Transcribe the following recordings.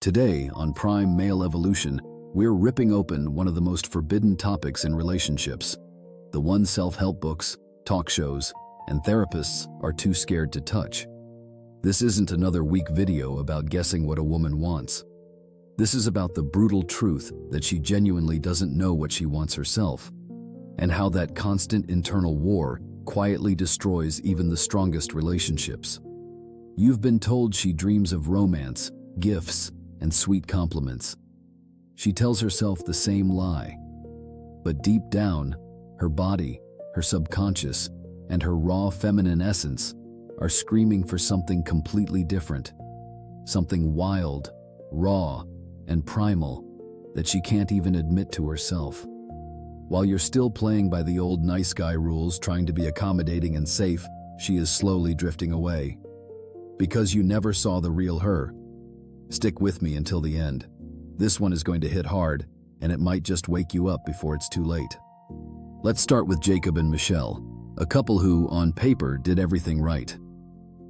Today, on Prime Male Evolution, we're ripping open one of the most forbidden topics in relationships, the one self-help books, talk shows, and therapists are too scared to touch. This isn't another weak video about guessing what a woman wants. This is about the brutal truth that she genuinely doesn't know what she wants herself, and how that constant internal war quietly destroys even the strongest relationships. You've been told she dreams of romance, gifts, and sweet compliments. She tells herself the same lie. But deep down, her body, her subconscious, and her raw feminine essence are screaming for something completely different. Something wild, raw, and primal that she can't even admit to herself. While you're still playing by the old nice guy rules, trying to be accommodating and safe, she is slowly drifting away. Because you never saw the real her. Stick with me until the end. This one is going to hit hard, and it might just wake you up before it's too late. Let's start with Jacob and Michelle, a couple who, on paper, did everything right.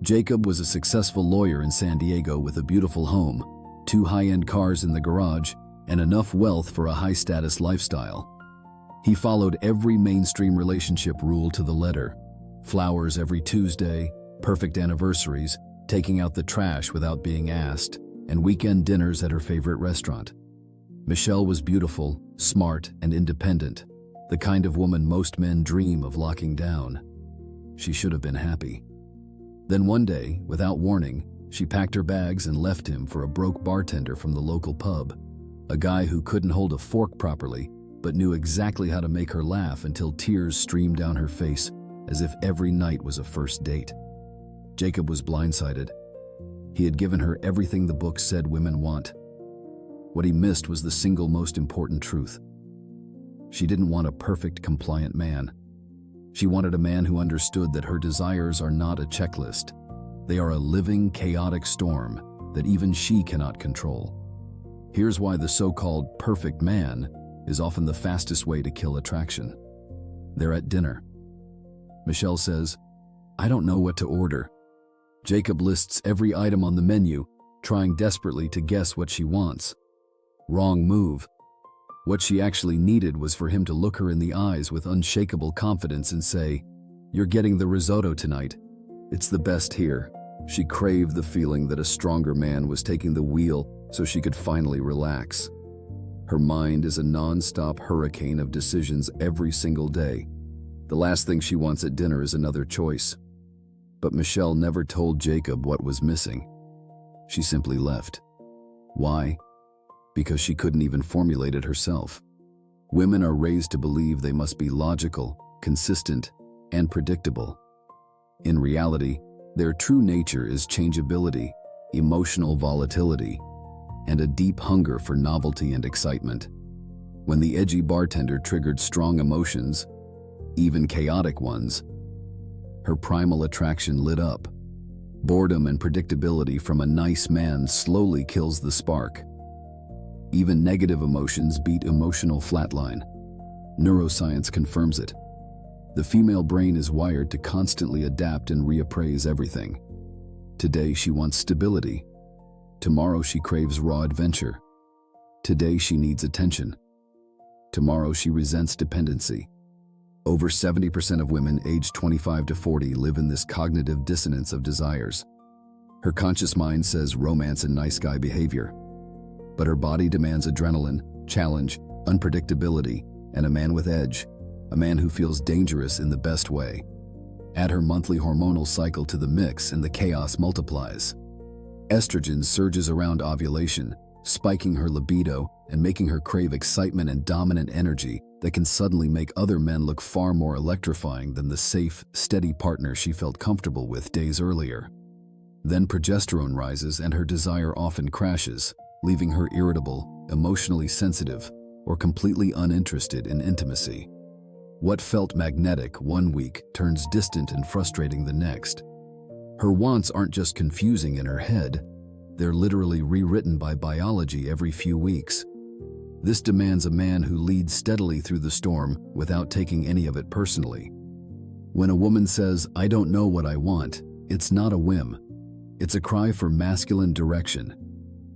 Jacob was a successful lawyer in San Diego with a beautiful home, 2 high-end cars in the garage, and enough wealth for a high-status lifestyle. He followed every mainstream relationship rule to the letter. Flowers every Tuesday, perfect anniversaries, taking out the trash without being asked, and weekend dinners at her favorite restaurant. Michelle was beautiful, smart, and independent, the kind of woman most men dream of locking down. She should have been happy. Then one day, without warning, she packed her bags and left him for a broke bartender from the local pub, a guy who couldn't hold a fork properly, but knew exactly how to make her laugh until tears streamed down her face, as if every night was a first date. Jacob was blindsided. He had given her everything the book said women want. What he missed was the single most important truth. She didn't want a perfect, compliant man. She wanted a man who understood that her desires are not a checklist. They are a living, chaotic storm that even she cannot control. Here's why the so-called perfect man is often the fastest way to kill attraction. They're at dinner. Michelle says, "I don't know what to order." Jacob lists every item on the menu, trying desperately to guess what she wants. Wrong move. What she actually needed was for him to look her in the eyes with unshakable confidence and say, "You're getting the risotto tonight. It's the best here." She craved the feeling that a stronger man was taking the wheel so she could finally relax. Her mind is a non-stop hurricane of decisions every single day. The last thing she wants at dinner is another choice. But Michelle never told Jacob what was missing. She simply left. Why? Because she couldn't even formulate it herself. Women are raised to believe they must be logical, consistent, and predictable. In reality, their true nature is changeability, emotional volatility, and a deep hunger for novelty and excitement. When the edgy bartender triggered strong emotions, even chaotic ones, her primal attraction lit up. Boredom and predictability from a nice man slowly kills the spark. Even negative emotions beat emotional flatline. Neuroscience confirms it. The female brain is wired to constantly adapt and reappraise everything. Today she wants stability. Tomorrow she craves raw adventure. Today she needs attention. Tomorrow she resents dependency. Over 70% of women aged 25 to 40 live in this cognitive dissonance of desires. Her conscious mind says romance and nice guy behavior. But her body demands adrenaline, challenge, unpredictability, and a man with edge, a man who feels dangerous in the best way. Add her monthly hormonal cycle to the mix and the chaos multiplies. Estrogen surges around ovulation, spiking her libido and making her crave excitement and dominant energy that can suddenly make other men look far more electrifying than the safe, steady partner she felt comfortable with days earlier. Then progesterone rises and her desire often crashes, leaving her irritable, emotionally sensitive, or completely uninterested in intimacy. What felt magnetic one week turns distant and frustrating the next. Her wants aren't just confusing in her head, they're literally rewritten by biology every few weeks. This demands a man who leads steadily through the storm without taking any of it personally. When a woman says, "I don't know what I want," it's not a whim. It's a cry for masculine direction.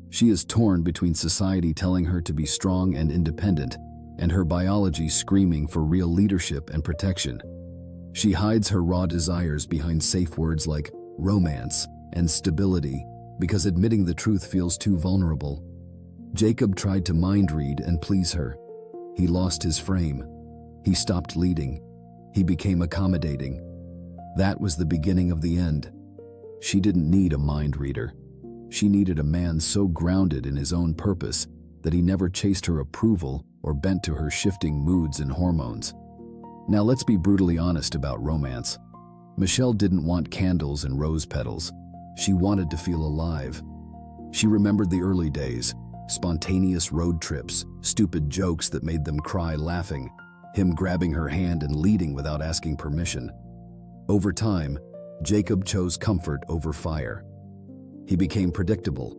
She is torn between society telling her to be strong and independent, and her biology screaming for real leadership and protection. She hides her raw desires behind safe words like romance and stability because admitting the truth feels too vulnerable. Jacob tried to mind read and please her. He lost his frame. He stopped leading. He became accommodating. That was the beginning of the end. She didn't need a mind reader. She needed a man so grounded in his own purpose that he never chased her approval or bent to her shifting moods and hormones. Now let's be brutally honest about romance. Michelle didn't want candles and rose petals. She wanted to feel alive. She remembered the early days, spontaneous road trips, stupid jokes that made them cry laughing, him grabbing her hand and leading without asking permission. Over time, Jacob chose comfort over fire. He became predictable.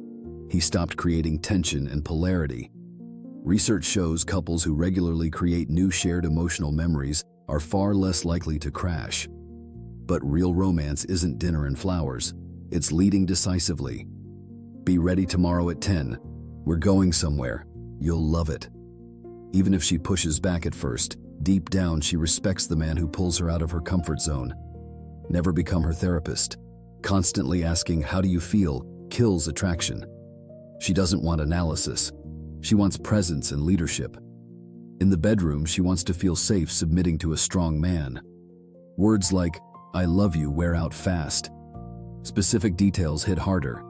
He stopped creating tension and polarity. Research shows couples who regularly create new shared emotional memories are far less likely to crash. But real romance isn't dinner and flowers. It's leading decisively. Be ready tomorrow at 10. We're going somewhere. You'll love it. Even if she pushes back at first, deep down she respects the man who pulls her out of her comfort zone. Never become her therapist. Constantly asking, "How do you feel?" kills attraction. She doesn't want analysis. She wants presence and leadership. In the bedroom, she wants to feel safe submitting to a strong man. Words like, "I love you" wear out fast. Specific details hit harder.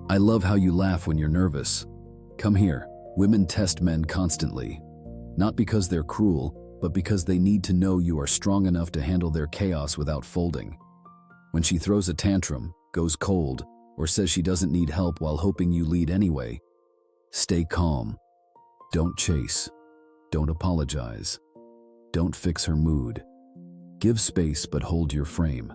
"I love how you laugh when you're nervous. Come here." Women test men constantly. Not because they're cruel, but because they need to know you are strong enough to handle their chaos without folding. When she throws a tantrum, goes cold, or says she doesn't need help while hoping you lead anyway, stay calm. Don't chase. Don't apologize. Don't fix her mood. Give space but hold your frame.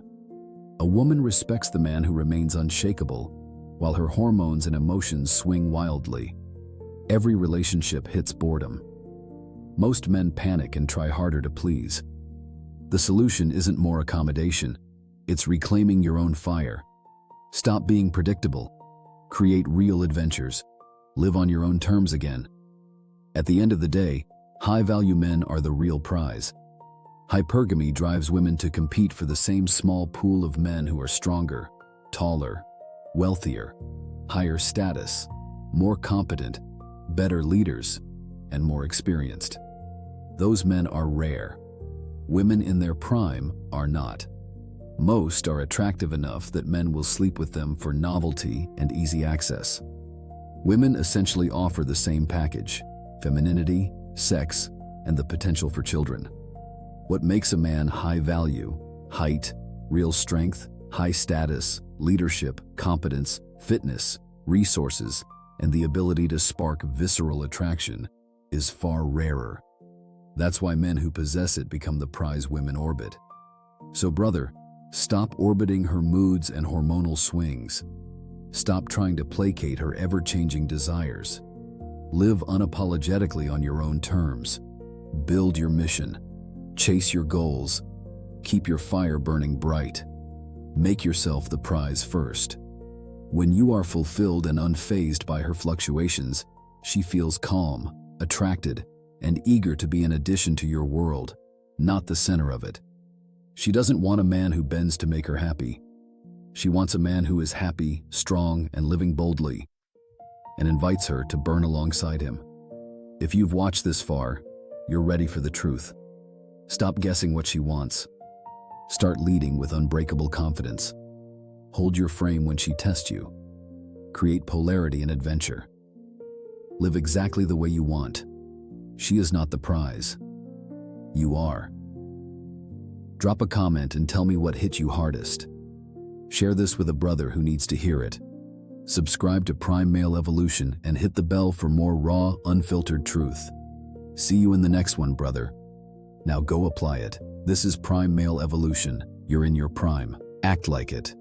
A woman respects the man who remains unshakable, while her hormones and emotions swing wildly. Every relationship hits boredom. Most men panic and try harder to please. The solution isn't more accommodation. It's reclaiming your own fire. Stop being predictable. Create real adventures. Live on your own terms again. At the end of the day, high-value men are the real prize. Hypergamy drives women to compete for the same small pool of men who are stronger, taller, wealthier, higher status, more competent, better leaders, and more experienced. Those men are rare. Women in their prime are not. Most are attractive enough that men will sleep with them for novelty and easy access. Women essentially offer the same package: femininity, sex, and the potential for children. What makes a man high value? Height, real strength, high status, leadership, competence, fitness, resources, and the ability to spark visceral attraction is far rarer. That's why men who possess it become the prize women orbit. So brother, stop orbiting her moods and hormonal swings. Stop trying to placate her ever-changing desires. Live unapologetically on your own terms. Build your mission. Chase your goals. Keep your fire burning bright. Make yourself the prize first. When you are fulfilled and unfazed by her fluctuations, she feels calm, attracted, and eager to be an addition to your world, not the center of it. She doesn't want a man who bends to make her happy. She wants a man who is happy, strong, and living boldly, and invites her to burn alongside him. If you've watched this far, you're ready for the truth. Stop guessing what she wants. Start leading with unbreakable confidence. Hold your frame when she tests you. Create polarity and adventure. Live exactly the way you want. She is not the prize. You are. Drop a comment and tell me what hit you hardest. Share this with a brother who needs to hear it. Subscribe to Prime Male Evolution and hit the bell for more raw, unfiltered truth. See you in the next one, brother. Now go apply it. This is Prime Male Evolution. You're in your prime. Act like it.